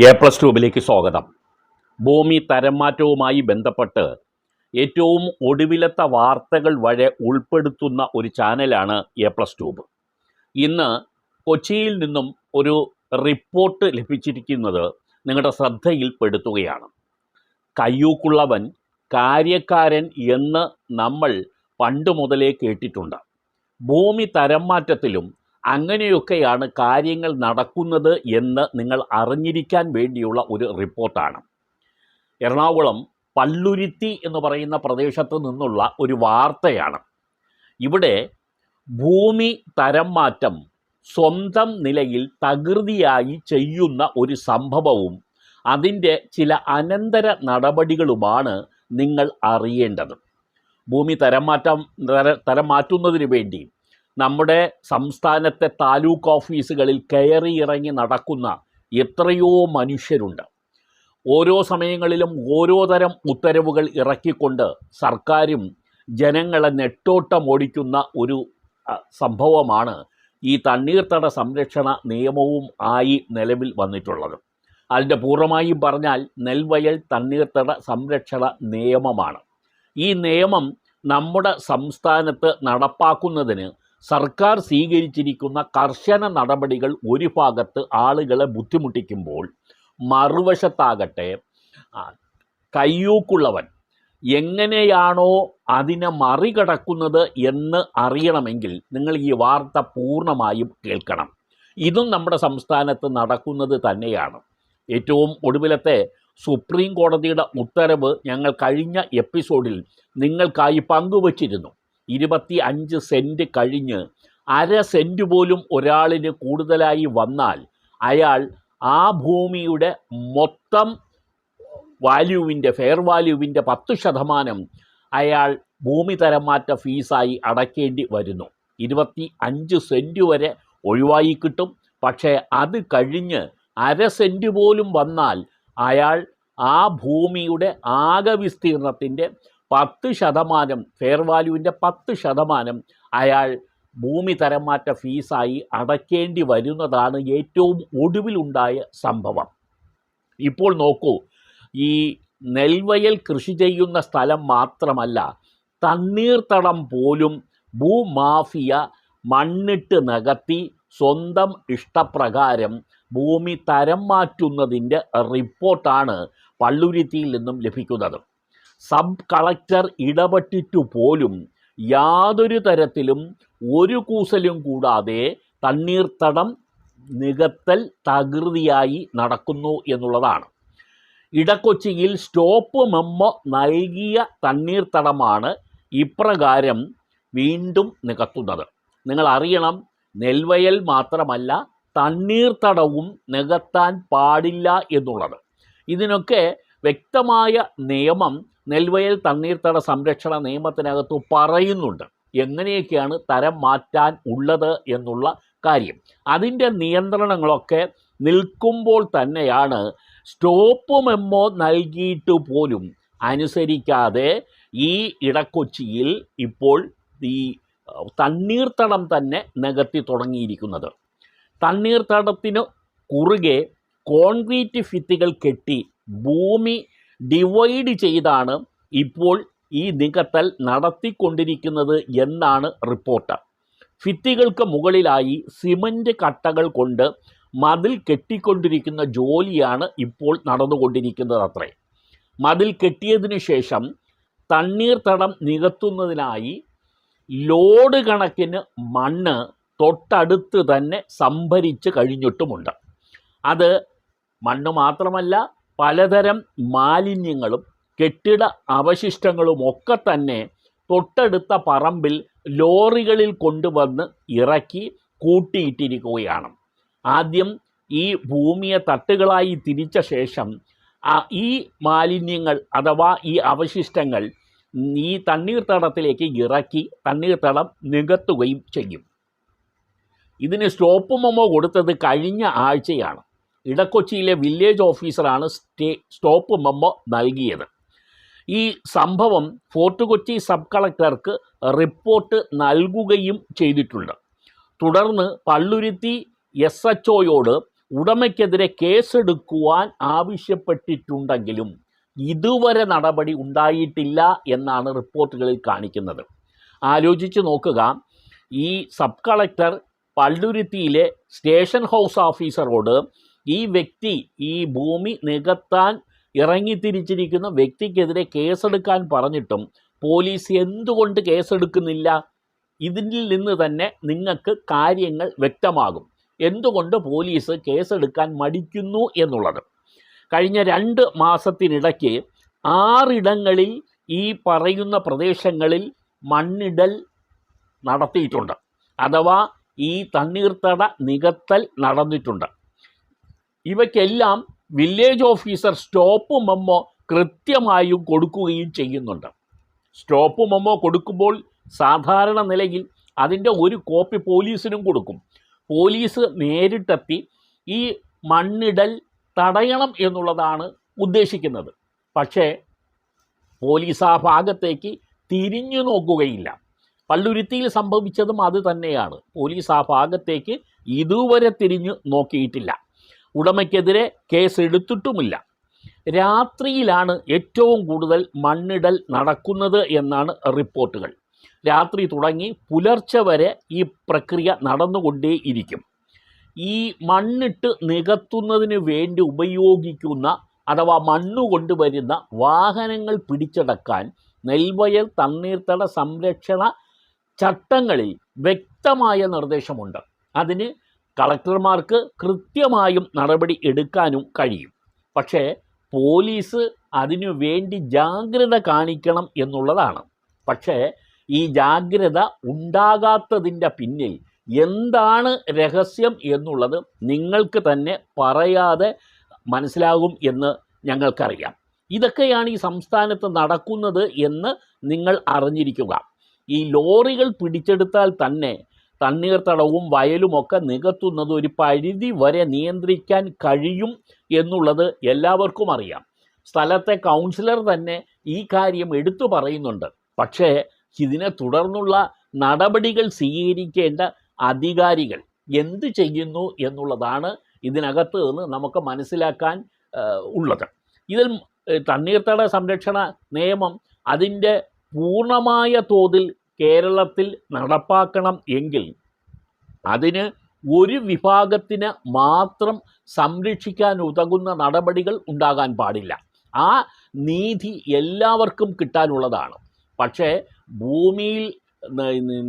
A+ട്യൂബിലേക്ക് സ്വാഗതം. ഭൂമി തരംമാറ്റവുമായി ബന്ധപ്പെട്ട് ഏറ്റവും ഒടുവിലത്തെ വാർത്തകൾ വരെ ഉൾപ്പെടുത്തുന്ന ഒരു ചാനലാണ് A+ട്യൂബ്. ഇന്ന് കൊച്ചിയിൽ നിന്നും ഒരു റിപ്പോർട്ട് ലഭിച്ചിരിക്കുന്നത് നിങ്ങളുടെ ശ്രദ്ധയിൽപ്പെടുത്തുകയാണ്. കയ്യൂക്കുള്ളവൻ കാര്യക്കാരൻ എന്ന് നമ്മൾ പണ്ട് മുതലേ കേട്ടിട്ടുണ്ട്. ഭൂമി തരംമാറ്റത്തിലും അങ്ങനെയൊക്കെയാണ് കാര്യങ്ങൾ നടക്കുന്നത് എന്ന് നിങ്ങൾ അറിഞ്ഞിരിക്കാൻ വേണ്ടിയുള്ള ഒരു റിപ്പോർട്ടാണ്. എറണാകുളം പള്ളുരുത്തി എന്ന് പറയുന്ന പ്രദേശത്ത് നിന്നുള്ള ഒരു വാർത്തയാണ്. ഇവിടെ ഭൂമി തരംമാറ്റം സ്വന്തം നിലയിൽ തകൃതിയായി ചെയ്യുന്ന ഒരു സംഭവവും അതിൻ്റെ ചില അനന്തര നടപടികളുമാണ് നിങ്ങൾ അറിയേണ്ടത്. ഭൂമി തരം മാറ്റുന്നതിന് വേണ്ടി നമ്മുടെ സംസ്ഥാനത്തെ താലൂക്ക് ഓഫീസുകളിൽ കയറി ഇറങ്ങി നടക്കുന്ന എത്രയോ മനുഷ്യരുണ്ട്. ഓരോ സമയങ്ങളിലും ഓരോ തരം ഉത്തരവുകൾ ഇറക്കിക്കൊണ്ട് സർക്കാരും ജനങ്ങളെ നെട്ടോട്ടമോടിക്കുന്ന ഒരു സംഭവമാണ് ഈ തണ്ണീർത്തട സംരക്ഷണ നിയമവും ആയി നിലവിൽ വന്നിട്ടുള്ളത്. അതിൻ്റെ പൂർണ്ണമായും പറഞ്ഞാൽ നെൽവയൽ തണ്ണീർത്തട സംരക്ഷണ നിയമമാണ്. ഈ നിയമം നമ്മുടെ സംസ്ഥാനത്ത് നടപ്പാക്കുന്നതിന് സർക്കാർ സ്വീകരിച്ചിരിക്കുന്ന കർശന നടപടികൾ ഒരു ഭാഗത്ത് ആളുകളെ ബുദ്ധിമുട്ടിക്കുമ്പോൾ, മറുവശത്താകട്ടെ കയ്യൂക്കുള്ളവൻ എങ്ങനെയാണോ അതിനെ മറികടക്കുന്നത് എന്ന് അറിയണമെങ്കിൽ നിങ്ങൾ ഈ വാർത്ത പൂർണ്ണമായും കേൾക്കണം. ഇതും നമ്മുടെ സംസ്ഥാനത്ത് നടക്കുന്നത് തന്നെയാണ്. ഏറ്റവും ഒടുവിലത്തെ സുപ്രീം കോടതിയുടെ ഉത്തരവ് ഞങ്ങൾ കഴിഞ്ഞ എപ്പിസോഡിൽ നിങ്ങൾക്കായി പങ്കുവച്ചിരുന്നു. 25 സെൻറ്റ് കഴിഞ്ഞ് അര സെൻറ്റ് പോലും ഒരാളിന് കൂടുതലായി വന്നാൽ അയാൾ ആ ഭൂമിയുടെ മൊത്തം വാല്യൂവിൻ്റെ ഫെയർ വാല്യൂവിൻ്റെ 10% അയാൾ ഭൂമി തരംമാറ്റ ഫീസായി അടയ്ക്കേണ്ടി വരുന്നു. 25 സെൻറ്റ് വരെ ഒഴിവായി കിട്ടും. പക്ഷേ അത് കഴിഞ്ഞ് അര സെൻറ്റ് പോലും വന്നാൽ അയാൾ ആ ഭൂമിയുടെ ആകെ വിസ്തീർണത്തിൻ്റെ 10% ഫെയർ വാല്യൂവിൻ്റെ 10% അയാൾ ഭൂമി തരംമാറ്റ ഫീസായി അടയ്ക്കേണ്ടി വരുന്നതാണ് ഏറ്റവും ഒടുവിലുണ്ടായ സംഭവം. ഇപ്പോൾ നോക്കൂ, ഈ നെൽവയൽ കൃഷി ചെയ്യുന്ന സ്ഥലം മാത്രമല്ല, തണ്ണീർത്തടം പോലും ഭൂമാഫിയ മണ്ണിട്ട് നികത്തി സ്വന്തം ഇഷ്ടപ്രകാരം ഭൂമി തരം മാറ്റുന്നതിൻ്റെ റിപ്പോർട്ടാണ് പള്ളുരുത്തിയിൽ നിന്നും ലഭിക്കുന്നത്. സബ് കളക്ടർ ഇടപെട്ടിട്ടു പോലും യാതൊരു തരത്തിലും ഒരു കൂസലും കൂടാതെ തണ്ണീർത്തടം നികത്തൽ തകൃതിയായി നടക്കുന്നു എന്നുള്ളതാണ്. ഇടക്കൊച്ചിയിൽ സ്റ്റോപ്പ് മെമ്മോ നൽകിയ തണ്ണീർത്തടമാണ് ഇപ്രകാരം വീണ്ടും നികത്തുന്നത്. നിങ്ങൾ അറിയണം, നെൽവയൽ മാത്രമല്ല തണ്ണീർത്തടവും നികത്താൻ പാടില്ല എന്നുള്ളത്. ഇതിനൊക്കെ വ്യക്തമായ നിയമം നെൽവയൽ തണ്ണീർത്തട സംരക്ഷണ നിയമത്തിനകത്ത് പറയുന്നുണ്ട്, എങ്ങനെയൊക്കെയാണ് തരം മാറ്റാൻ ഉള്ളത് എന്നുള്ള കാര്യം. അതിൻ്റെ നിയന്ത്രണങ്ങളൊക്കെ നിൽക്കുമ്പോൾ തന്നെയാണ് സ്റ്റോപ്പ് മെമ്മോ നൽകിയിട്ട് പോലും അനുസരിക്കാതെ ഈ ഇടക്കൊച്ചിയിൽ ഇപ്പോൾ ഈ തണ്ണീർത്തടം തന്നെ നികത്തി തുടങ്ങിയിരിക്കുന്നത്. തണ്ണീർത്തടത്തിന് കുറുകെ കോൺക്രീറ്റ് ഭിത്തികൾ കെട്ടി ഭൂമി ഡിവൈഡ് ചെയ്താണ് ഇപ്പോൾ ഈ നികത്തൽ നടത്തിക്കൊണ്ടിരിക്കുന്നത് എന്നാണ് റിപ്പോർട്ട്. ഭിത്തികൾക്ക് മുകളിലായി സിമൻറ്റ് കട്ടകൾ കൊണ്ട് മതിൽ കെട്ടിക്കൊണ്ടിരിക്കുന്ന ജോലിയാണ് ഇപ്പോൾ നടന്നുകൊണ്ടിരിക്കുന്നത് അത്രേ. മതിൽ കെട്ടിയതിനു ശേഷം തണ്ണീർത്തടം നികത്തുന്നതിനായി ലോഡ് കണക്കിന് മണ്ണ് തൊട്ടടുത്ത് തന്നെ സംഭരിച്ച് കഴിഞ്ഞിട്ടുമുണ്ട്. അത് മണ്ണ് മാത്രമല്ല, പലതരം മാലിന്യങ്ങളും കെട്ടിട അവശിഷ്ടങ്ങളുമൊക്കെ തന്നെ തൊട്ടടുത്ത പറമ്പിൽ ലോറികളിൽ കൊണ്ടുവന്ന് ഇറക്കി കൂട്ടിയിട്ടിരിക്കുകയാണ്. ആദ്യം ഈ ഭൂമിയെ തട്ടുകളായി തിരിച്ച ശേഷം ഈ മാലിന്യങ്ങൾ അഥവാ ഈ അവശിഷ്ടങ്ങൾ ഈ തണ്ണീർത്തടത്തിലേക്ക് ഇറക്കി തണ്ണീർത്തടം നികത്തുകയും ചെയ്യും. ഇതിന് സ്റ്റോപ്പ് മെമ്മോ കൊടുത്തത് കഴിഞ്ഞ ആഴ്ചയാണ്. ഇടക്കൊച്ചിയിലെ വില്ലേജ് ഓഫീസറാണ് സ്റ്റോപ്പ് മെമ്മോ നൽകിയത്. ഈ സംഭവം ഫോർട്ട് കൊച്ചി സബ് കളക്ടർക്ക് റിപ്പോർട്ട് നൽകുകയും ചെയ്തിട്ടുണ്ട്. തുടർന്ന് പള്ളുരുത്തി SHOയോട് ഉടമയ്ക്കെതിരെ കേസെടുക്കുവാൻ ആവശ്യപ്പെട്ടിട്ടുണ്ടെങ്കിലും ഇതുവരെ നടപടി ഉണ്ടായിട്ടില്ല എന്നാണ് റിപ്പോർട്ടുകളിൽ കാണിക്കുന്നത്. ആലോചിച്ച് നോക്കുക, ഈ സബ് കളക്ടർ പള്ളുരുത്തിയിലെ സ്റ്റേഷൻ ഹൗസ് ഓഫീസറോട് ഈ വ്യക്തി, ഈ ഭൂമി നികത്താൻ ഇറങ്ങിത്തിരിച്ചിരിക്കുന്ന വ്യക്തിക്കെതിരെ കേസെടുക്കാൻ പറഞ്ഞിട്ടും പോലീസ് എന്തുകൊണ്ട് കേസെടുക്കുന്നില്ല? ഇതിൽ നിന്ന് തന്നെ നിങ്ങൾക്ക് കാര്യങ്ങൾ വ്യക്തമാകും എന്തുകൊണ്ട് പോലീസ് കേസെടുക്കാൻ മടിക്കുന്നു എന്നുള്ളത്. കഴിഞ്ഞ 2 മാസത്തിനിടയ്ക്ക് 6 ഇടങ്ങളിൽ ഈ പറയുന്ന പ്രദേശങ്ങളിൽ മണ്ണിടൽ നടത്തിയിട്ടുണ്ട്, അഥവാ ഈ തണ്ണീർത്തട നികത്തൽ നടന്നിട്ടുണ്ട്. ഇവയ്ക്കെല്ലാം വില്ലേജ് ഓഫീസർ സ്റ്റോപ്പ് മെമ്മോ കൃത്യമായും കൊടുക്കുകയും ചെയ്യുന്നുണ്ട്. സ്റ്റോപ്പ് മെമ്മോ കൊടുക്കുമ്പോൾ സാധാരണ നിലയിൽ അതിൻ്റെ ഒരു കോപ്പി പോലീസിനും കൊടുക്കും. പോലീസ് നേരിട്ടെത്തി ഈ മണ്ണിടൽ തടയണം എന്നുള്ളതാണ് ഉദ്ദേശിക്കുന്നത്. പക്ഷേ പോലീസ് ആ ഭാഗത്തേക്ക് തിരിഞ്ഞു നോക്കുകയില്ല. പള്ളുരുത്തിയിൽ സംഭവിച്ചതും അത് തന്നെയാണ്. പോലീസ് ആ ഭാഗത്തേക്ക് ഇതുവരെ തിരിഞ്ഞു നോക്കിയിട്ടില്ല. ഉടമയ്ക്കെതിരെ കേസെടുത്തിട്ടുമില്ല. രാത്രിയിലാണ് ഏറ്റവും കൂടുതൽ മണ്ണിടൽ നടക്കുന്നത് എന്നാണ് റിപ്പോർട്ടുകൾ. രാത്രി തുടങ്ങി പുലർച്ചെ വരെ ഈ പ്രക്രിയ നടന്നുകൊണ്ടേയിരിക്കും. ഈ മണ്ണിട്ട് നികത്തുന്നതിന് വേണ്ടി ഉപയോഗിക്കുന്ന അഥവാ മണ്ണ് കൊണ്ടുവരുന്ന വാഹനങ്ങൾ പിടിച്ചടക്കാൻ നെൽവയൽ തണ്ണീർത്തട സംരക്ഷണ ചട്ടങ്ങളിൽ വ്യക്തമായ നിർദ്ദേശമുണ്ട്. അതിന് കളക്ടർമാർക്ക് കൃത്യമായും നടപടി എടുക്കാനും കഴിയും. പക്ഷേ പോലീസ് അതിനു വേണ്ടി ജാഗ്രത കാണിക്കണം എന്നുള്ളതാണ്. പക്ഷേ ഈ ജാഗ്രത ഉണ്ടാകാത്തതിൻ്റെ പിന്നിൽ എന്താണ് രഹസ്യം എന്നുള്ളത് നിങ്ങൾക്ക് തന്നെ പറയാതെ മനസ്സിലാകും എന്ന് ഞങ്ങൾക്കറിയാം. ഇതൊക്കെയാണ് ഈ സംസ്ഥാനത്ത് നടക്കുന്നത് എന്ന് നിങ്ങൾ അറിഞ്ഞിരിക്കുക. ഈ ലോറികൾ പിടിച്ചെടുത്താൽ തന്നെ തണ്ണീർത്തടവും വയലുമൊക്കെ നികത്തുന്നത് ഒരു പരിധി വരെ നിയന്ത്രിക്കാൻ കഴിയും എന്നുള്ളത് എല്ലാവർക്കും അറിയാം. സ്ഥലത്തെ കൗൺസിലർ തന്നെ ഈ കാര്യം എടുത്തു പറയുന്നുണ്ട്. പക്ഷേ ഇതിനെ തുടർന്നുള്ള നടപടികൾ സ്വീകരിക്കേണ്ട അധികാരികൾ എന്ത് ചെയ്യുന്നു എന്നുള്ളതാണ് ഇതിനകത്ത് നിന്ന് നമുക്ക് മനസ്സിലാക്കാൻ ഉള്ളത്. ഇതിൽ തണ്ണീർത്തട സംരക്ഷണ നിയമം അതിൻ്റെ പൂർണ്ണമായ തോതിൽ കേരളത്തിൽ നടപ്പാക്കണം എങ്കിൽ അതിന് ഒരു വിഭാഗത്തിന് മാത്രം സംരക്ഷിക്കാൻ ഉതകുന്ന നടപടികൾ ഉണ്ടാകാൻ പാടില്ല. ആ നീതി എല്ലാവർക്കും കിട്ടാനുള്ളതാണ്. പക്ഷേ ഭൂമിയിൽ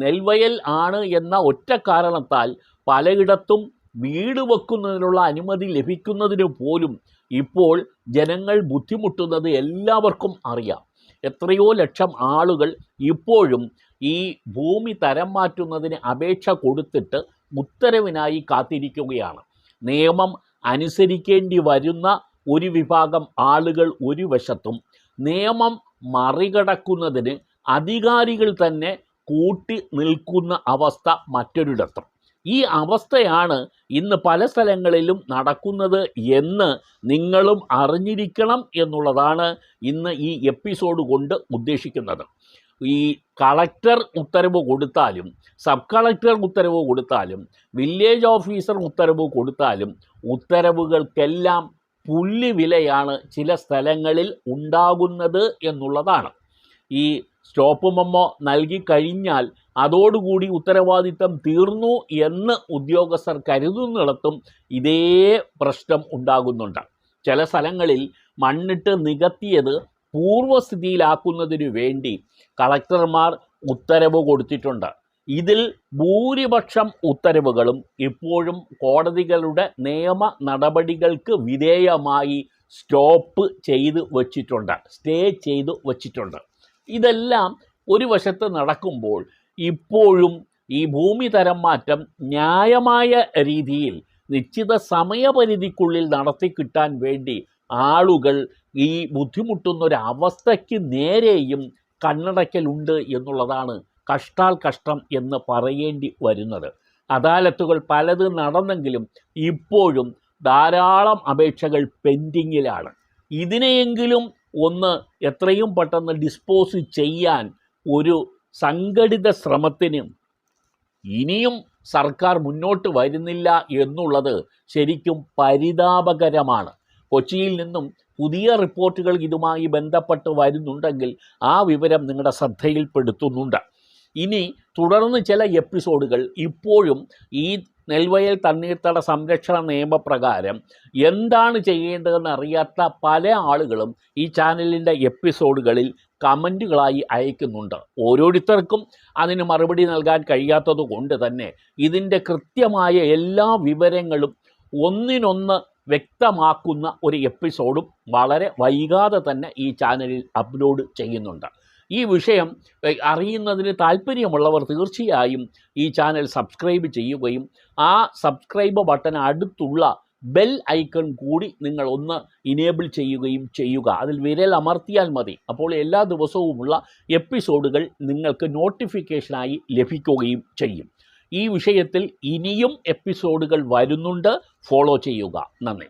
നെൽവയൽ ആണ് എന്ന ഒറ്റ കാരണത്താൽ പലയിടത്തും വീട് വെക്കുന്നതിനുള്ള അനുമതി ലഭിക്കുന്നതിന് പോലും ഇപ്പോൾ ജനങ്ങൾ ബുദ്ധിമുട്ടുന്നത് എല്ലാവർക്കും അറിയാം. എത്രയോ ലക്ഷം ആളുകൾ ഇപ്പോഴും ഈ ഭൂമി തരം മാറ്റുന്നതിന് അപേക്ഷ കൊടുത്തിട്ട് ഉത്തരവിനായി കാത്തിരിക്കുകയാണ്. നിയമം അനുസരിക്കേണ്ടി വരുന്ന ഒരു വിഭാഗം ആളുകൾ ഒരു വശത്തും നിയമം മറികടക്കുന്നതിന് അധികാരികൾ തന്നെ കൂട്ടി നിൽക്കുന്ന അവസ്ഥ മറ്റൊരിടത്തും. ഈ അവസ്ഥയാണ് ഇന്ന് പല സ്ഥലങ്ങളിലും നടക്കുന്നത് എന്ന് നിങ്ങളും അറിഞ്ഞിരിക്കണം എന്നുള്ളതാണ് ഇന്ന് ഈ എപ്പിസോഡ് കൊണ്ട് ഉദ്ദേശിക്കുന്നത്. ഈ കളക്ടർ ഉത്തരവ് കൊടുത്താലും സബ് കളക്ടർ ഉത്തരവ് കൊടുത്താലും വില്ലേജ് ഓഫീസർ ഉത്തരവ് കൊടുത്താലും ഉത്തരവുകൾക്കെല്ലാം പുല്ല് വിലയാണ് ചില സ്ഥലങ്ങളിൽ ഉണ്ടാകുന്നത് എന്നുള്ളതാണ്. ഈ സ്റ്റോപ്പ് മെമ്മോ നൽകിക്കഴിഞ്ഞാൽ അതോടുകൂടി ഉത്തരവാദിത്തം തീർന്നു എന്ന് ഉദ്യോഗസ്ഥർ കരുതുന്നിടത്തും ഇതേ പ്രശ്നം ഉണ്ടാകുന്നുണ്ട്. ചില സ്ഥലങ്ങളിൽ മണ്ണിട്ട് നികത്തിയത് പൂർവ്വസ്ഥിതിയിലാക്കുന്നതിനു വേണ്ടി കളക്ടർമാർ ഉത്തരവ് കൊടുത്തിട്ടുണ്ട്. ഇതിൽ ഭൂരിപക്ഷം ഉത്തരവുകളും ഇപ്പോഴും കോടതികളുടെ നിയമ നടപടികൾക്ക് വിധേയമായി സ്റ്റോപ്പ് ചെയ്ത് വച്ചിട്ടുണ്ട്, സ്റ്റേ ചെയ്ത് വച്ചിട്ടുണ്ട്. ഇതെല്ലാം ഒരു വശത്ത് നടക്കുമ്പോൾ ഇപ്പോഴും ഈ ഭൂമി തരം മാറ്റം ന്യായമായ രീതിയിൽ നിശ്ചിത സമയപരിധിക്കുള്ളിൽ നടത്തി കിട്ടാൻ വേണ്ടി ആളുകൾ ഈ ബുദ്ധിമുട്ടുന്നൊരവസ്ഥയ്ക്ക് നേരെയും കണ്ണടയ്ക്കലുണ്ട് എന്നുള്ളതാണ് കഷ്ടാൽ കഷ്ടം എന്ന് പറയേണ്ടി വരുന്നത്. അദാലത്തുകൾ പലത് നടന്നെങ്കിലും ഇപ്പോഴും ധാരാളം അപേക്ഷകൾ പെൻഡിങ്ങിലാണ്. ഇതിനെയെങ്കിലും ഒന്ന് എത്രയും പെട്ടെന്ന് ഡിസ്പോസ് ചെയ്യാൻ ഒരു സംഘടിത ശ്രമത്തിന് ഇനിയും സർക്കാർ മുന്നോട്ട് വരുന്നില്ല എന്നുള്ളത് ശരിക്കും പരിതാപകരമാണ്. കൊച്ചിയിൽ നിന്നും പുതിയ റിപ്പോർട്ടുകൾ ഇതുമായി ബന്ധപ്പെട്ട് വരുന്നുണ്ടെങ്കിൽ ആ വിവരം നിങ്ങളുടെ ശ്രദ്ധയിൽപ്പെടുത്തുന്നുണ്ട്. ഇനി തുടർന്ന് ചില എപ്പിസോഡുകൾ ഇപ്പോഴും ഈ നെൽവയൽ തണ്ണീർത്തട സംരക്ഷണ നിയമപ്രകാരം എന്താണ് ചെയ്യേണ്ടതെന്ന് അറിയാത്ത പല ആളുകളും ഈ ചാനലിൻ്റെ എപ്പിസോഡുകളിൽ കമൻറ്റുകളായി അയക്കുന്നുണ്ട്. ഓരോരുത്തർക്കും അതിന് മറുപടി നൽകാൻ കഴിയാത്തത് കൊണ്ട് തന്നെ ഇതിൻ്റെ കൃത്യമായ എല്ലാ വിവരങ്ങളും ഒന്നിനൊന്ന് വ്യക്തമാക്കുന്ന ഒരു എപ്പിസോഡും വളരെ വൈകാതെ തന്നെ ഈ ചാനലിൽ അപ്ലോഡ് ചെയ്യുന്നുണ്ട്. ഈ വിഷയം അറിയുന്നതിന് താല്പര്യമുള്ളവർ തീർച്ചയായും ഈ ചാനൽ സബ്സ്ക്രൈബ് ചെയ്യുകയും ആ സബ്സ്ക്രൈബ് ബട്ടൺ അടുത്തുള്ള ബെൽ ഐക്കൺ കൂടി നിങ്ങൾ ഒന്ന് ഇനേബിൾ ചെയ്യുകയും ചെയ്യുക. അതിൽ വിരൽ അമർത്തിയാൽ മതി. അപ്പോൾ എല്ലാ ദിവസവുമുള്ള എപ്പിസോഡുകൾ നിങ്ങൾക്ക് നോട്ടിഫിക്കേഷനായി ലഭിക്കുകയും ചെയ്യും. ഈ വിഷയത്തിൽ ഇനിയും എപ്പിസോഡുകൾ വരുന്നുണ്ട്. ഫോളോ ചെയ്യുക. നന്ദി.